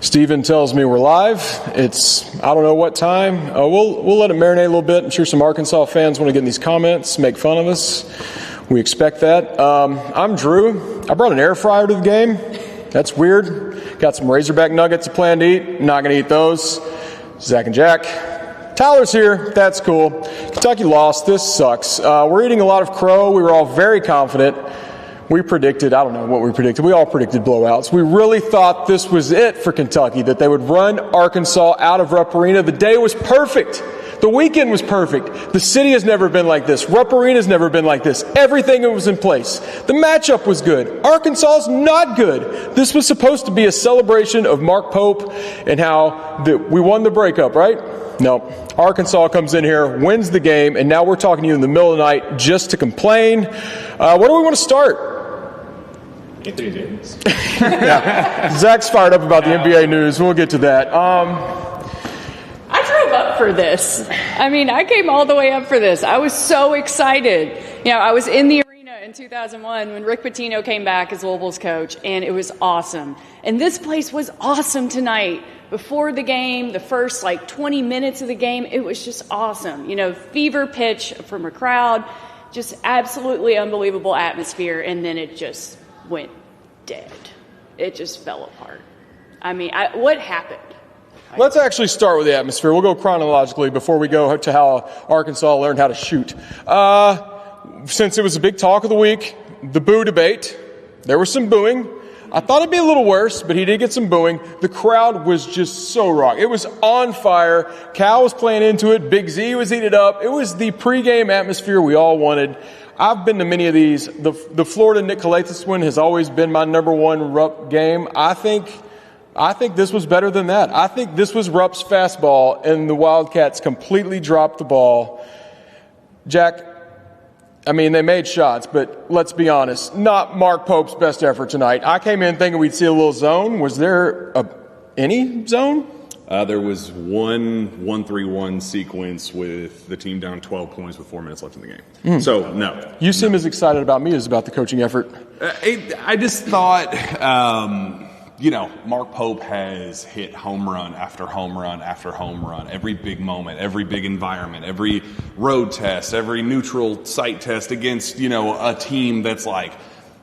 Steven tells me we're live. It's, I don't know what time. We'll let it marinate a little bit. I'm sure some Arkansas fans want to get in these comments, make fun of us. We expect that. I'm Drew. I brought an air fryer to the game. That's weird. Got some Razorback nuggets I plan to eat. Not going to eat those. Zach and Jack. Tyler's here. That's cool. Kentucky lost. This sucks. We're eating a lot of crow. We were all very confident. We predicted, I don't know what we predicted. We all predicted blowouts. We really thought this was it for Kentucky, that they would run Arkansas out of Rupp Arena. The day was perfect. The weekend was perfect. The city has never been like this. Rupp Arena has never been like this. Everything was in place. The matchup was good. Arkansas is not good. This was supposed to be a celebration of Mark Pope and how we won the breakup, right? No. Arkansas comes in here, wins the game, and now we're talking to you in the middle of the night just to complain. Where do we want to start? Yeah. Zach's fired up about the NBA news. We'll get to that. I drove up for this. I came all the way up for this. I was so excited. I was in the arena in 2001 when Rick Pitino came back as Louisville's coach, and it was awesome. And this place was awesome tonight. Before the game, the first 20 minutes of the game, it was just awesome. Fever pitch from a crowd, just absolutely unbelievable atmosphere, and then it just went dead. It just fell apart. What happened? Let's actually start with the atmosphere. We'll go chronologically before we go to how Arkansas learned how to shoot. Since it was a big talk of the week, the boo debate, there was some booing. I thought it'd be a little worse, but he did get some booing. The crowd was just so rock. It was on fire. Cal was playing into it. Big Z was eating it up. It was the pregame atmosphere we all wanted. I've been to many of these. The Florida Nick Calathis one has always been my number one Rupp game. I think this was better than that. I think this was Rupp's fastball, and the Wildcats completely dropped the ball. Jack, they made shots, but let's be honest, not Mark Pope's best effort tonight. I came in thinking we'd see a little zone. Was there any zone? There was one 1-3-1 sequence with the team down 12 points with 4 minutes left in the game. So, no. You seem as excited about me as about the coaching effort. I just thought, Mark Pope has hit home run after home run after home run. Every big moment, every big environment, every road test, every neutral site test against, a team that's like,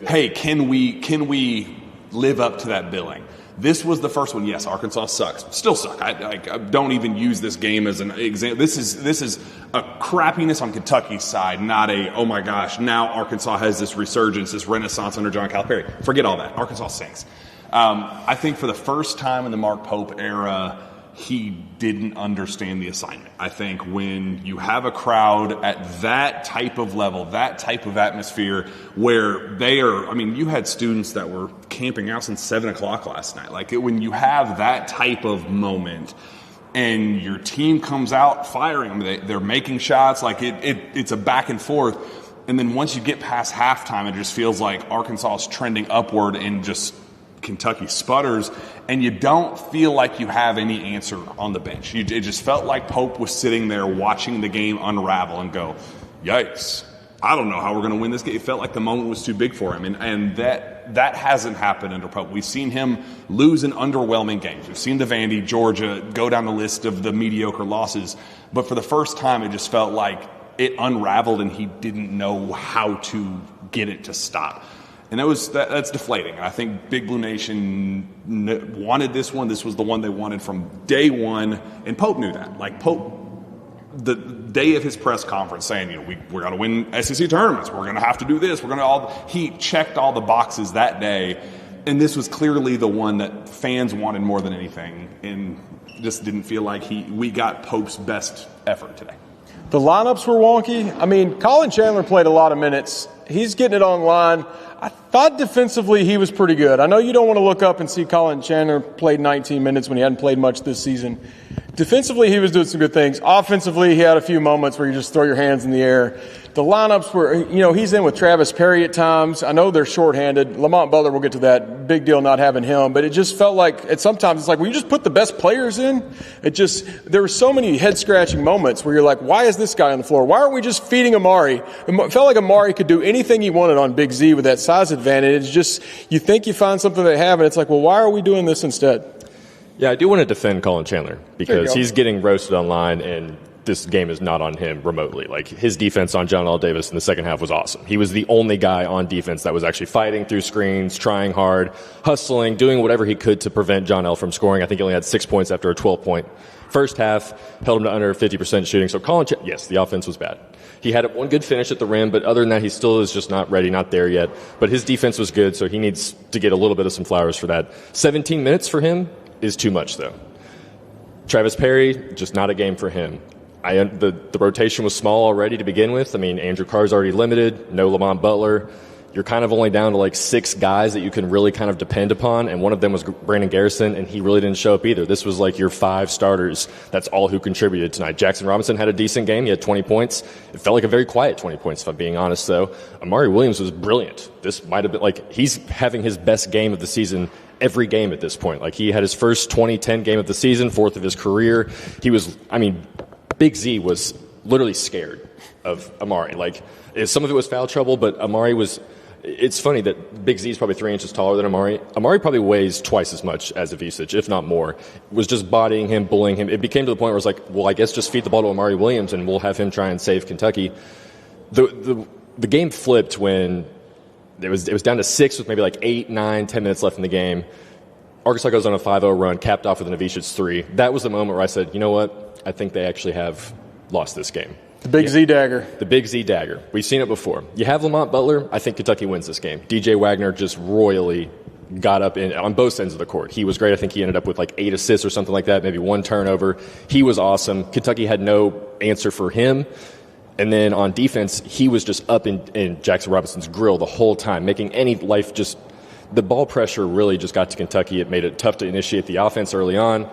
hey, can we live up to that billing? This was the first one. Yes, Arkansas sucks. Still suck. I don't even use this game as an example. This is a crappiness on Kentucky's side, not a, oh my gosh, now Arkansas has this resurgence, this renaissance under John Calipari. Forget all that. Arkansas stinks. I think for the first time in the Mark Pope era, he didn't understand the assignment. I think when you have a crowd at that type of level, that type of atmosphere where they are, you had students that were camping out since 7 o'clock last night. When you have that type of moment and your team comes out firing, they're making shots, it's a back and forth. And then once you get past halftime, it just feels like Arkansas is trending upward and just Kentucky sputters, and you don't feel like you have any answer on the bench. It just felt like Pope was sitting there watching the game unravel and go, yikes, I don't know how we're going to win this game. It felt like the moment was too big for him, and that hasn't happened under Pope. We've seen him lose in underwhelming games. We've seen the Vandy, Georgia, go down the list of the mediocre losses, but for the first time it just felt like it unraveled and he didn't know how to get it to stop. And that's deflating. I think Big Blue Nation wanted this one. This was the one they wanted from day one, and Pope knew that. Pope, the day of his press conference, saying, we're going to win SEC tournaments. We're going to have to do this. He checked all the boxes that day, and this was clearly the one that fans wanted more than anything, and just didn't feel like we got Pope's best effort today. The lineups were wonky. Colin Chandler played a lot of minutes. He's getting it online. I thought defensively he was pretty good. I know you don't want to look up and see Colin Chandler played 19 minutes when he hadn't played much this season. Defensively, he was doing some good things. Offensively, he had a few moments where you just throw your hands in the air. The lineups were, he's in with Travis Perry at times. I know they're shorthanded. Lamont Butler, we'll get to that. Big deal not having him. But it just felt like, sometimes it's like, will you just put the best players in? There were so many head-scratching moments where you're like, why is this guy on the floor? Why aren't we just feeding Amari? It felt like Amari could do anything he wanted on Big Z with that size advantage. It's just, you think you find something they have, and it's like, well, why are we doing this instead? Yeah, I do want to defend Colin Chandler because he's getting roasted online, and this game is not on him remotely. Like, his defense on John L. Davis in the second half was awesome. He was the only guy on defense that was actually fighting through screens, trying hard, hustling, doing whatever he could to prevent John L. from scoring. I think he only had 6 points after a 12-point first half, held him to under 50% shooting. So yes, the offense was bad. He had one good finish at the rim, but other than that, he still is just not ready, not there yet. But his defense was good, so he needs to get a little bit of some flowers for that. 17 minutes for him is too much, though. Travis Perry, just not a game for him. The rotation was small already to begin with. I mean, Andrew Carr's already limited. No Lamont Butler. You're kind of only down to like 6 guys that you can really kind of depend upon, and one of them was Brandon Garrison, and he really didn't show up either. This was like your 5 starters. That's all who contributed tonight. Jackson Robinson had a decent game. He had 20 points. It felt like a very quiet 20 points, if I'm being honest, though. Amari Williams was brilliant. This might have been like he's having his best game of the season every game at this point. Like, he had his first 20-10 game of the season, 4th of his career. Big Z was literally scared of Amari. Like, some of it was foul trouble, but Amari was. It's funny that Big Z is probably 3 inches taller than Amari. Amari probably weighs twice as much as Ivisic, if not more. Was just bodying him, bullying him. It became to the point where it's like, well, I guess just feed the ball to Amari Williams and we'll have him try and save Kentucky. The game flipped when it was down to 6 with maybe like 8, 9, 10 minutes left in the game. Arkansas goes on a 5-0 run, capped off with an Ivisic 3. That was the moment where I said, you know what? I think they actually have lost this game. The Big Z dagger. The Big Z dagger. We've seen it before. You have Lamont Butler. I think Kentucky wins this game. DJ Wagner just royally got up on both ends of the court. He was great. I think he ended up with like 8 assists or something like that, maybe 1 turnover. He was awesome. Kentucky had no answer for him. And then on defense, he was just up in Jackson Robinson's grill the whole time, making any life just – the ball pressure really just got to Kentucky. It made it tough to initiate the offense early on.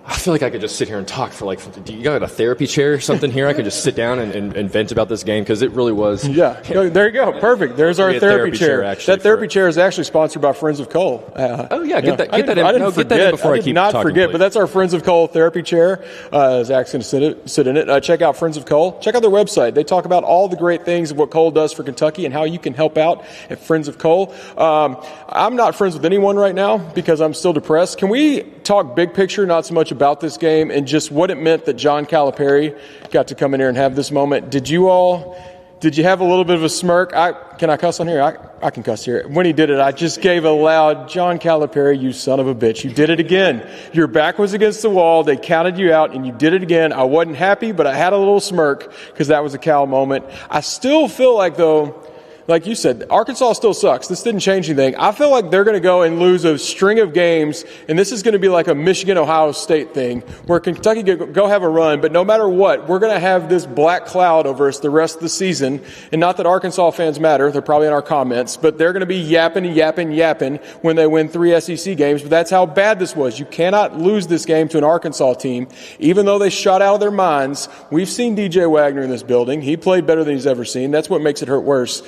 I feel like I could just sit here and talk for do you got a therapy chair or something here? I could just sit down and vent about this game because it really was. Yeah, there you go. Perfect. There's our therapy chair. That therapy chair is actually sponsored by Friends of Cole. Get that in. I didn't forget before I keep talking. Not forget, but that's our Friends of Cole therapy chair. Zach's going to sit in it. Check out Friends of Cole. Check out their website. They talk about all the great things of what Cole does for Kentucky and how you can help out at Friends of Cole. I'm not friends with anyone right now because I'm still depressed. Can we talk big picture, not so much about this game, and just what it meant that John Calipari got to come in here and have this moment? Did you have a little bit of a smirk? Can I cuss on here? I can cuss here. When he did it, I just gave a loud, John Calipari, you son of a bitch. You did it again. Your back was against the wall. They counted you out, and you did it again. I wasn't happy, but I had a little smirk because that was a Cal moment. I still feel like, though, like you said, Arkansas still sucks. This didn't change anything. I feel like they're going to go and lose a string of games, and this is going to be like a Michigan-Ohio State thing where Kentucky go have a run, but no matter what, we're going to have this black cloud over us the rest of the season. And not that Arkansas fans matter. They're probably in our comments, but they're going to be yapping when they win 3 SEC games. But that's how bad this was. You cannot lose this game to an Arkansas team, even though they shot out of their minds. We've seen DJ Wagner in this building. He played better than he's ever seen. That's what makes it hurt worse.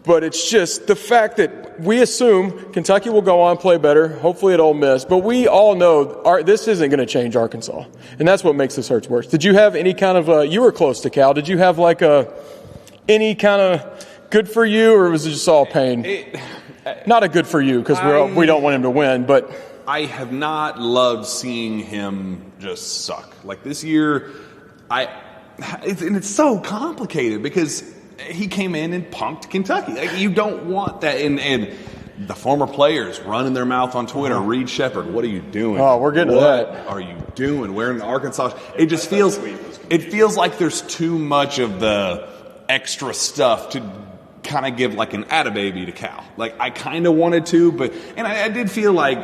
But it's just the fact that we assume Kentucky will go on, play better, hopefully at Ole Miss. But we all know this isn't going to change Arkansas. And that's what makes this hurt worse. Did you have any kind of you were close to Cal. Did you have any kind of good for you, or was it just all pain? Not a good for you because we don't want him to win. But I have not loved seeing him just suck. Like this year, it's so complicated because he came in and punked Kentucky. Like, you don't want that. And the former players running their mouth on Twitter, Reed Shepherd, what are you doing? Oh, we're getting to that. What are you doing? Wearing the Arkansas. It just feels like there's too much of the extra stuff to kind of give like an attababy to Cal. Like, I kind of wanted to, but I did feel like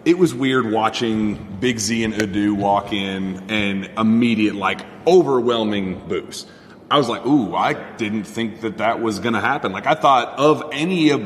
it was weird watching Big Z and Adu walk in and immediate, like, overwhelming boos. I was like, ooh, I didn't think that was going to happen. Like, I thought of any of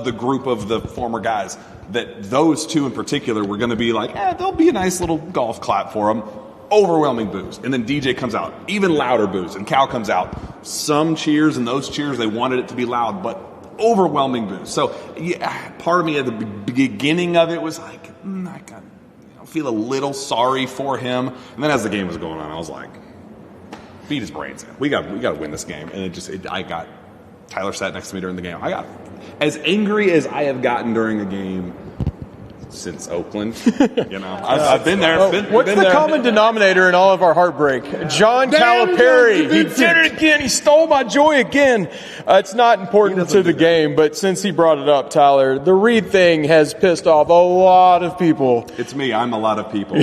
the group of the former guys, that those two in particular were going to be like, there'll be a nice little golf clap for them. Overwhelming boos. And then DJ comes out, even louder boos. And Cal comes out. Some cheers, and those cheers, they wanted it to be loud, but overwhelming boos. So, yeah, part of me at the beginning of it was like, I feel a little sorry for him. And then as the game was going on, I was like, beat his brains in. We got to win this game. And Tyler sat next to me during the game. I got as angry as I have gotten during a game since Oakland. I've been there. What's the common denominator in all of our heartbreak? John Calipari. He did it again. He stole my joy again. It's not important to the game, but since he brought it up, Tyler, the Reed thing has pissed off a lot of people. It's me. I'm a lot of people.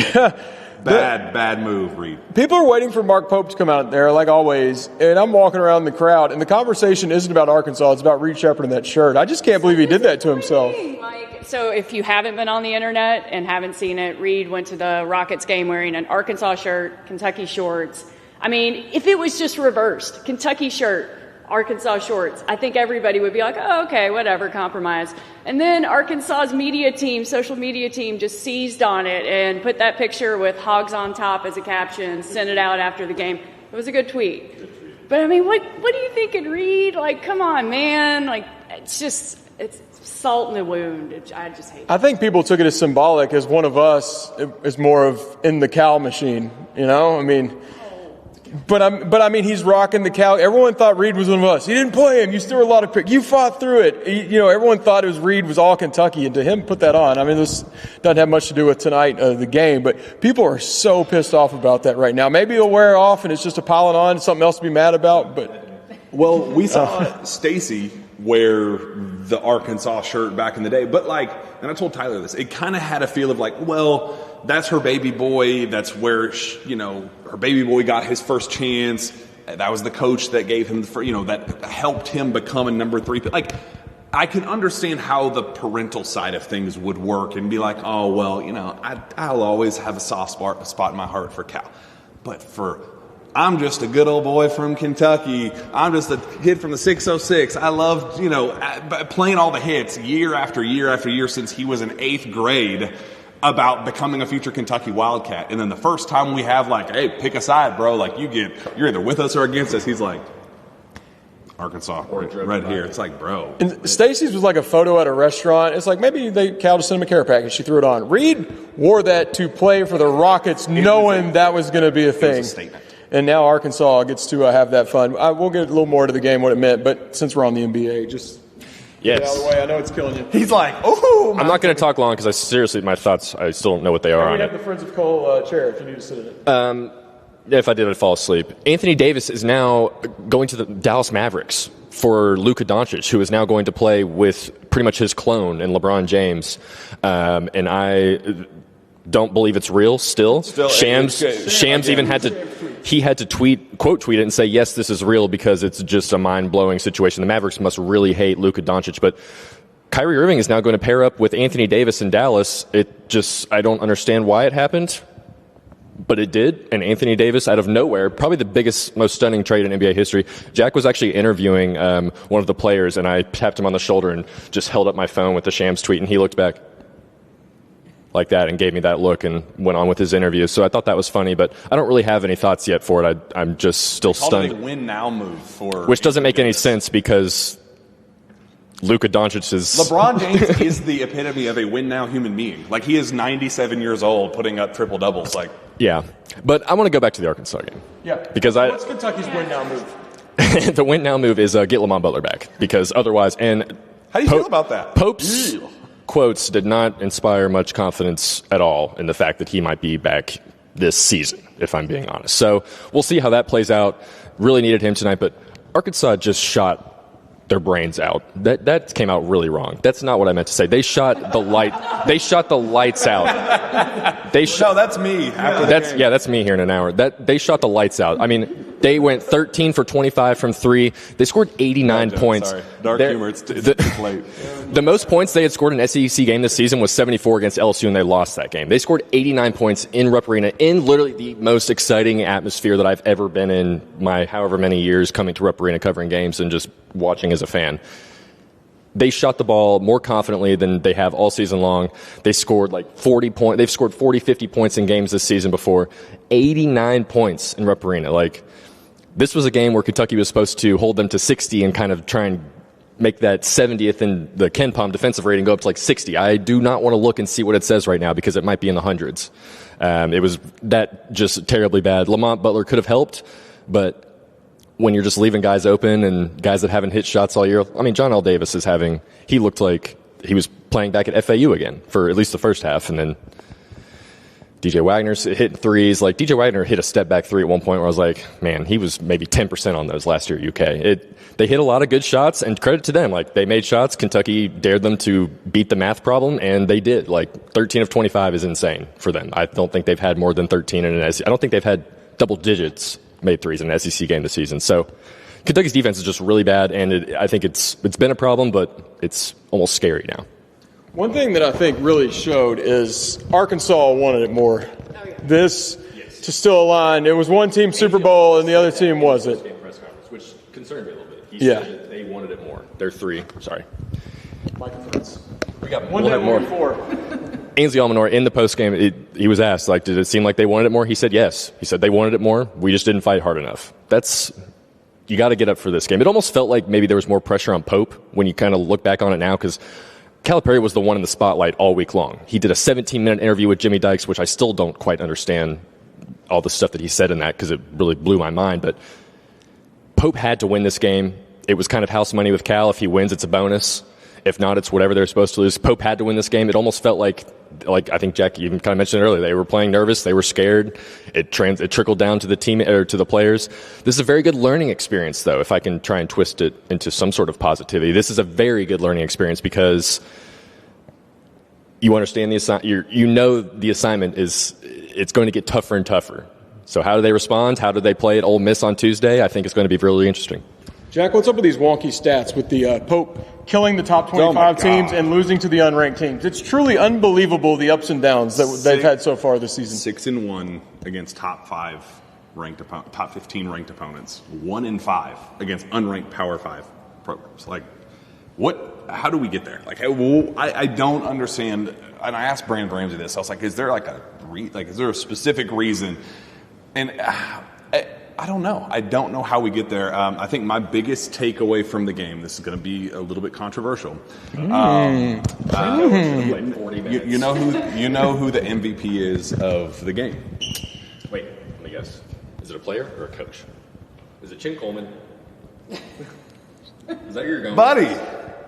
Bad move, Reed. People are waiting for Mark Pope to come out there, like always, and I'm walking around the crowd, and the conversation isn't about Arkansas. It's about Reed Shepherd and that shirt. I just can't believe he did that to himself. So if you haven't been on the internet and haven't seen it, Reed went to the Rockets game wearing an Arkansas shirt, Kentucky shorts. I mean, if it was just reversed, Kentucky shirt, Arkansas shorts, I think everybody would be like, oh, okay, whatever, compromise. And then Arkansas's social media team just seized on it and put that picture with hogs on top as a caption, sent it out after the game. It was a good tweet. But I mean, what do you think in Reed? Like, come on, man. Like, it's salt in the wound. I just hate it. I think people took it as symbolic, as one of us is more of in the Cal machine, I mean, but I mean, he's rocking the Cal. Everyone thought Reed was one of us. He didn't play him. You still were a lot of picks. You fought through it. Everyone thought Reed was all Kentucky, and to him put that on. I mean, this doesn't have much to do with tonight, the game, but people are so pissed off about that right now. Maybe it'll wear off and it's just a piling on, something else to be mad about, but. Well, we saw Stacy wear the Arkansas shirt back in the day, but and I told Tyler this, it kind of had a feel of well, that's her baby boy. That's where her baby boy got his first chance. That was the coach that gave him that helped him become a number 3 pick. I can understand how the parental side of things would work and be like, oh well, I'll always have a soft spot in my heart for Cal, but I'm just a good old boy from Kentucky. I'm just a kid from the 606. I love, playing all the hits year after year after year since he was in 8th grade about becoming a future Kentucky Wildcat. And then the first time we have hey, pick a side, bro. You're either with us or against us. He's like, Arkansas, right here. It's like, bro. And Stacy's was like a photo at a restaurant. It's like maybe Cal just sent him a care package. She threw it on. Reed wore that to play for the Rockets, knowing that was going to be a thing. It was a statement. And now Arkansas gets to have that fun. We'll get a little more to the game, what it meant, but since we're on the NBA, just get out of the way. I know it's killing you. He's like, oh! I'm not going to talk long because my thoughts, I still don't know what they are on we it. have the Friends of Cole chair if you need to sit in it. If I did, I'd fall asleep. Anthony Davis is now going to the Dallas Mavericks for Luka Doncic, who is now going to play with pretty much his clone in LeBron James. And I don't believe it's real still. Shams even had to quote tweet it and say, yes, this is real because it's just a mind-blowing situation. The Mavericks must really hate Luka Doncic, but Kyrie Irving is now going to pair up with Anthony Davis in Dallas. I don't understand why it happened, but it did. And Anthony Davis, out of nowhere, probably the biggest, most stunning trade in NBA history. Jack was actually interviewing one of the players, and I tapped him on the shoulder and just held up my phone with the Shams tweet, and he looked back like that and gave me that look and went on with his interview. So I thought that was funny, but I don't really have any thoughts yet for it. I'm just still stunned. It a win now move for which doesn't make any sense because Luka Doncic is... LeBron James is the epitome of a win now human being. He is 97 years old putting up triple doubles. Yeah, but I want to go back to the Arkansas game. Yeah. Because what's Kentucky's win now move? The win now move is get Lamont Butler back because otherwise... And how do you feel about that? Pope's quotes did not inspire much confidence at all in the fact that he might be back this season, if I'm being honest. So we'll see how that plays out. Really needed him tonight, but Arkansas just shot their brains out. That came out really wrong. That's not what I meant to say. They shot the lights out. No, that's me. That's me here in an hour. They shot the lights out. I mean, they went 13 for 25 from 3. They scored 89 points. Sorry. Dark humor. It's late. The most points they had scored in an SEC game this season was 74 against LSU, and they lost that game. They scored 89 points in Rupp Arena in literally the most exciting atmosphere that I've ever been in my however many years coming to Rupp Arena covering games and just watching as a fan. they shot the ball more confidently than they have all season long. They scored like 40 points. They've scored 40, 50 points in games this season before. 89 points in Rupp Arena. Like, this was a game where Kentucky was supposed to hold them to 60 and kind of try and make that 70th in the Ken Pom defensive rating go up to like 60. I do not want to look and see what it says right now because it might be in the hundreds. It was that just terribly bad. Lamont Butler could have helped, but when you're just leaving guys open and guys that haven't hit shots all year, I mean, John L. Davis he looked like he was playing back at FAU again for at least the first half, and then DJ Wagner's hitting threes. Like, DJ Wagner hit a step-back three at one point where I was like, man, he was maybe 10% on those last year at UK. They hit a lot of good shots, and credit to them. Like, they made shots. Kentucky dared them to beat the math problem, and they did. Like, 13 of 25 is insane for them. I don't think they've had more than 13 in an SEC. I don't think they've had double digits made threes in an SEC game this season. So Kentucky's defense is just really bad, and I think it's been a problem, but it's almost scary now. One thing that I think really showed is Arkansas wanted it more. Oh, yeah. This to still align. It was one team Super Bowl and the other team wasn't. Which concerned me a little bit. He Yeah. said that they wanted it more. They're three. Sorry. We got one day more. 4. Ainsley Almanor in the postgame, he was asked, like, did it seem like they wanted it more? He said yes. He said they wanted it more. We just didn't fight hard enough. You got to get up for this game. It almost felt like maybe there was more pressure on Pope when you kind of look back on it now, because Calipari was the one in the spotlight all week long. He did a 17-minute interview with Jimmy Dykes, which I still don't quite understand all the stuff that he said in that because it really blew my mind. But Pope had to win this game. It was kind of house money with Cal. If he wins, it's a bonus. If not, it's whatever they're supposed to lose. Pope had to win this game. It almost felt like I think Jack even kind of mentioned it earlier, they were playing nervous. They were scared. It trickled down to the team or to the players. This is a very good learning experience, though, if I can try and twist it into some sort of positivity. This is a very good learning experience because you understand the assignment. You know the assignment it's going to get tougher and tougher. So how do they respond? How do they play at Ole Miss on Tuesday? I think it's going to be really interesting. Jack, what's up with these wonky stats with the Pope killing the top 25 teams and losing to the unranked teams? It's truly unbelievable the ups and downs that they've had so far this season. 6-1 against top 15 ranked opponents. 1-5 against unranked Power 5 programs. Like, what? How do we get there? Like, I don't understand. And I asked Brandon Ramsey this. I was like, is there is there a specific reason? And I don't know. I don't know how we get there. I think my biggest takeaway from the game, this is going to be a little bit controversial. You know who the MVP is of the game? Wait, let me guess. Is it a player or a coach? Is it Chin Coleman? Is that where you're going? Buddy,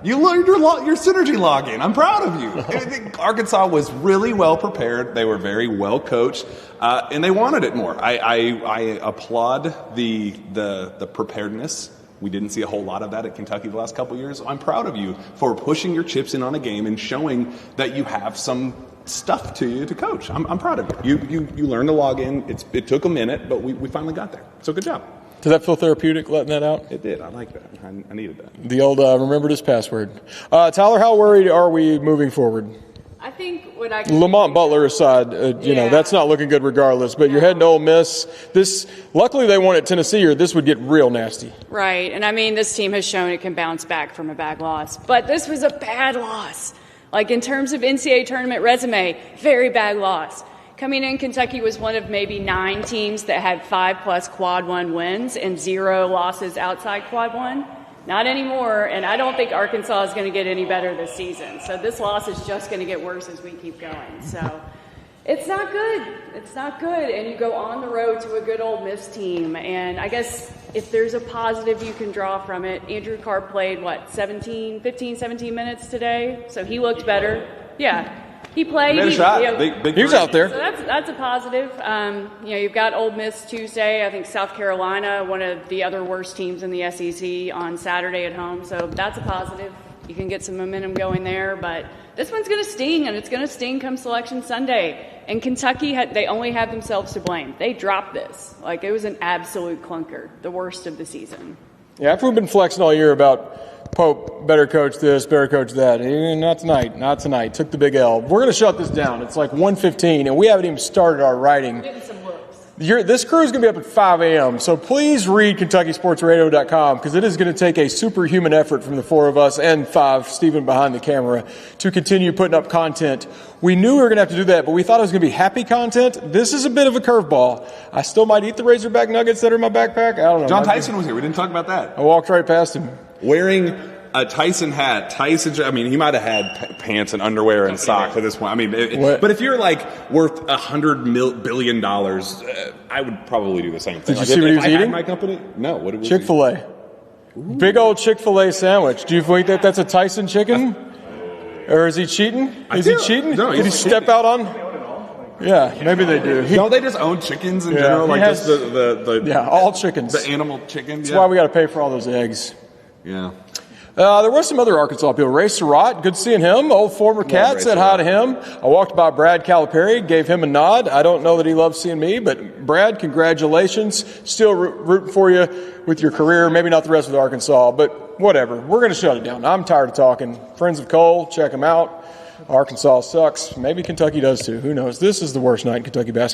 you learned your synergy login. I'm proud of you. I think Arkansas was really well prepared. They were very well coached, and they wanted it more. I applaud the preparedness. We didn't see a whole lot of that at Kentucky the last couple of years. I'm proud of you for pushing your chips in on a game and showing that you have some stuff to you to coach. I'm proud of you. You learned to log in. It took a minute, but we finally got there. So good job. Does that feel therapeutic, letting that out? It did. I like that. I needed that. The old remember this password. Tyler, how worried are we moving forward? I think what Lamont Butler aside, that's not looking good regardless. But you're heading to Ole Miss. Luckily they won at Tennessee, or this would get real nasty. Right, and I mean, this team has shown it can bounce back from a bad loss. But this was a bad loss. Like, in terms of NCAA tournament resume, very bad loss. Coming in, Kentucky was one of maybe 9 teams that had 5+ Quad 1 wins and 0 losses outside Quad 1. Not anymore, and I don't think Arkansas is going to get any better this season. So this loss is just going to get worse as we keep going. So it's not good. It's not good. And you go on the road to a good Ole Miss team. And I guess if there's a positive you can draw from it, Andrew Carr played, 17 minutes today? So he looked better. Yeah. He played. He made a shot. Big he was out there. So that's a positive. You've got Ole Miss Tuesday. I think South Carolina, one of the other worst teams in the SEC, on Saturday at home. So that's a positive. You can get some momentum going there. But this one's going to sting, and it's going to sting come Selection Sunday. And Kentucky, they only have themselves to blame. They dropped this. Like, it was an absolute clunker, the worst of the season. Yeah, after we've been flexing all year about Pope, better coach this, better coach that. Not tonight. Took the big L. We're going to shut this down. It's like 1:15, and we haven't even started our writing. Getting some looks. This crew is going to be up at 5 a.m., so please read KentuckySportsRadio.com because it is going to take a superhuman effort from the four of us and Stephen behind the camera to continue putting up content. We knew we were going to have to do that, but we thought it was going to be happy content. This is a bit of a curveball. I still might eat the Razorback nuggets that are in my backpack. I don't know. John Tyson was here. We didn't talk about that. I walked right past him. Wearing a Tyson hat. He might have had pants and underwear and socks at this point. But if you're like worth $100 billion, I would probably do the same thing. Did you see what he was eating? My company? No. What did we Chick-fil-A. Big old Chick-fil-A sandwich. Do you think that's a Tyson chicken? Or is he cheating? Is he cheating? No, did he step out on? Yeah, maybe they do. Don't they just own chickens in general? Like just the all chickens. The animal chicken. That's why we got to pay for all those eggs. Yeah. There were some other Arkansas people. Ray Surratt, good seeing him. Old former Cat, said hi to him. I walked by Brad Calipari, gave him a nod. I don't know that he loves seeing me, but Brad, congratulations. Still rooting for you with your career. Maybe not the rest of Arkansas, but whatever. We're going to shut it down. I'm tired of talking. Friends of Cole, check them out. Arkansas sucks. Maybe Kentucky does too. Who knows? This is the worst night in Kentucky basketball.